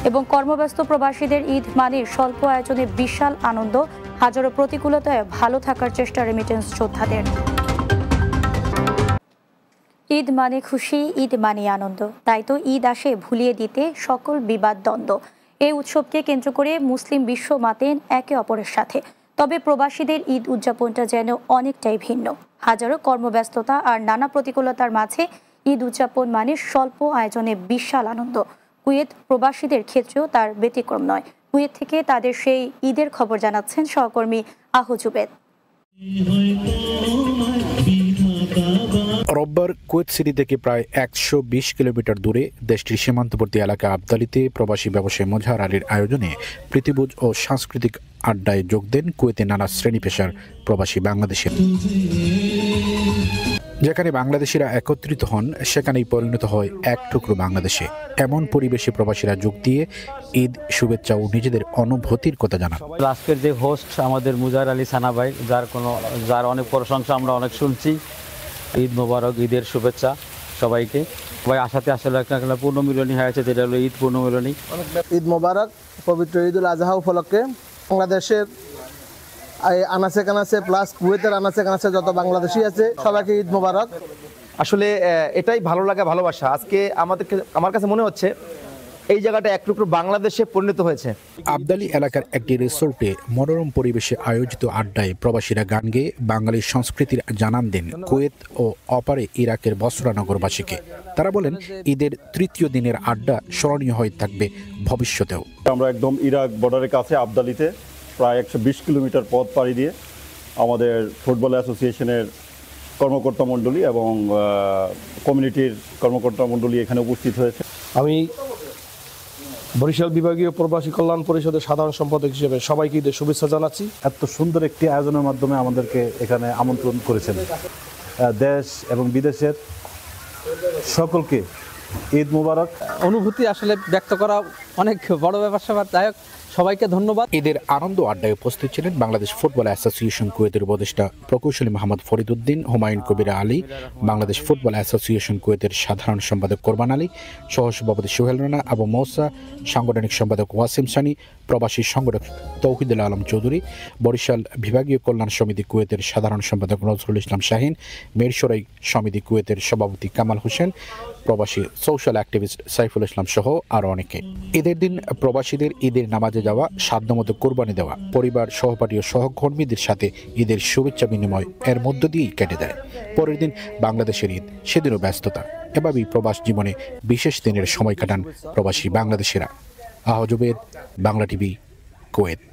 এবং কর্মব্যস্ত প্রবাসীদের ঈদ মানে স্বল্প আয়োজনে বিশাল আনন্দ, হাজারো প্রতিকূলতায় ভালো থাকার চেষ্টা রেমিটেন্স যোদ্ধাদের। ঈদ মানে খুশি, ঈদ মানে আনন্দ, তাই তো ঈদ আসে ভুলিয়ে দিতে সকল বিবাদ দ্বন্দ্ব। এই উৎসবকে কেন্দ্র করে মুসলিম বিশ্ব মাতেন একে অপরের সাথে। তবে প্রবাসীদের ঈদ উদযাপনটা যেন অনেকটাই ভিন্ন। হাজারো কর্মব্যস্ততা আর নানা প্রতিকূলতার মাঝে ঈদ উদযাপন মানে স্বল্প আয়োজনে বিশাল আনন্দ। কুয়েত প্রবাসীদের ক্ষেত্রেও তার ব্যতিক্রম নয়। কুয়েত থেকে তাদের সেই ঈদের খবর জানাচ্ছেন সহকর্মী আহজুবেদ। রোববার কুয়েত সিটি থেকে প্রায় 120 কিলোমিটার দূরে দেশটির সীমান্তবর্তী এলাকা আবদালিতে প্রবাসী ব্যবসায়ী মোজাহার আলীর আয়োজনে প্রীতিভোজ ও সাংস্কৃতিক আড্ডায় যোগ দেন কুয়েতের নানা শ্রেণী পেশার প্রবাসী বাংলাদেশিরা। যেখানে বাংলাদেশিরা একত্রিত হন, সেখানেই পরিণত হয় এক টুকরো বাংলাদেশে। এমন পরিবেশে প্রবাসীরা যোগ দিয়ে ঈদ শুভেচ্ছা ও নিজেদের অনুভূতির কথা জানান। আজকের যে হোস্ট আমাদের মোজাহার আলী সানা ভাই, যার অনেক প্রশংসা আমরা অনেক শুনছি। ঈদ মোবারক, ঈদের শুভেচ্ছা সবাইকে। সবাই আশাতে আসলে একটা পূর্ণমিলনী হয়েছে, যেটা হলো ঈদ পূর্ণমিলনী। ঈদ মোবারক, পবিত্র ঈদুল আজহা উপলক্ষে বাংলাদেশের আনাচে কানাচে প্লাস কুয়েতের আনাচে কানাচে যত বাংলাদেশি আছে সবাইকে ঈদ মোবারক। আসলে এটাই ভালো লাগা, ভালোবাসা। আজকে আমার কাছে মনে হচ্ছে এই জায়গাটা এক টুকরো বাংলাদেশে পরিণত হয়েছে। আবদালি এলাকার একটি রিসোর্টে মনোরম পরিবেশে আয়োজিত আড্ডায় প্রবাসীরা গান গেয়ে বাঙালি সংস্কৃতির জানান দেন কুয়েত ও অপারে ইরাকের বসরা নগরবাসীকে। তারা বলেন, ঈদের তৃতীয় দিনের আড্ডা স্মরণীয় হয়ে থাকবে ভবিষ্যতেও। আমরা একদম ইরাক বর্ডারের কাছে আবদালিতে প্রায় 120 কিলোমিটার পথ পাড়ি দিয়ে আমাদের ফুটবল অ্যাসোসিয়েশনের কর্মকর্তা মণ্ডলী এবং কমিউনিটির কর্মকর্তা মণ্ডলী এখানে উপস্থিত হয়েছে। আমি বরিশাল বিভাগীয় প্রবাসী কল্যাণ পরিষদের সাধারণ সম্পাদক হিসেবে সবাইকে ঈদের শুভেচ্ছা জানাচ্ছি। এত সুন্দর একটি আয়োজনের মাধ্যমে আমাদেরকে এখানে আমন্ত্রণ করেছেন। দেশ এবং বিদেশের সকলকে ঈদ মোবারক। অনুভূতি আসলে ব্যক্ত করা অনেক বড় ব্যাপার, তাই সবাইকে ধন্যবাদ। ঈদের আনন্দ আড্ডায় উপস্থিত ছিলেন বাংলাদেশ ফুটবল অ্যাসোসিয়েশন কুয়েতের উপদেষ্টা প্রকৌশলী মোহাম্মদ ফরিদউদ্দিন, হুমায়ুন কবির আলী, বাংলাদেশ ফুটবল অ্যাসোসিয়েশন কুয়েতের সাধারণ সম্পাদক কোরবান আলী, সহসভাপতি সোহেল রানা, আবু মৌসা, সাংগঠনিক সম্পাদক ওয়াসিম সানি, প্রবাসী সংগঠক তৌহিদুল আলম চৌধুরী, বরিশাল বিভাগীয় কল্যাণ সমিতি কুয়েতের সাধারণ সম্পাদক নজরুল ইসলাম শাহিন, মেরসরাই সমিতি কুয়েতের সভাপতি কামাল হোসেন, প্রবাসী সোশ্যাল অ্যাক্টিভিস্ট সাইফুল ইসলাম সহ আরও অনেকে। ঈদের দিন প্রবাসীদের ঈদের নামাজে যাওয়া, সাধ্যমতো কোরবানি দেওয়া, পরিবার, সহপাঠী ও সহকর্মীদের সাথে ঈদের শুভেচ্ছা বিনিময় এর মধ্য দিয়েই কেটে যায়। পরের দিন বাংলাদেশের ঈদ, সেদিনও ব্যস্ততা। এভাবেই প্রবাস জীবনে বিশেষ দিনের সময় কাটান প্রবাসী বাংলাদেশিরা। আহজুবেদ, বাংলা টিভি, কুয়েত।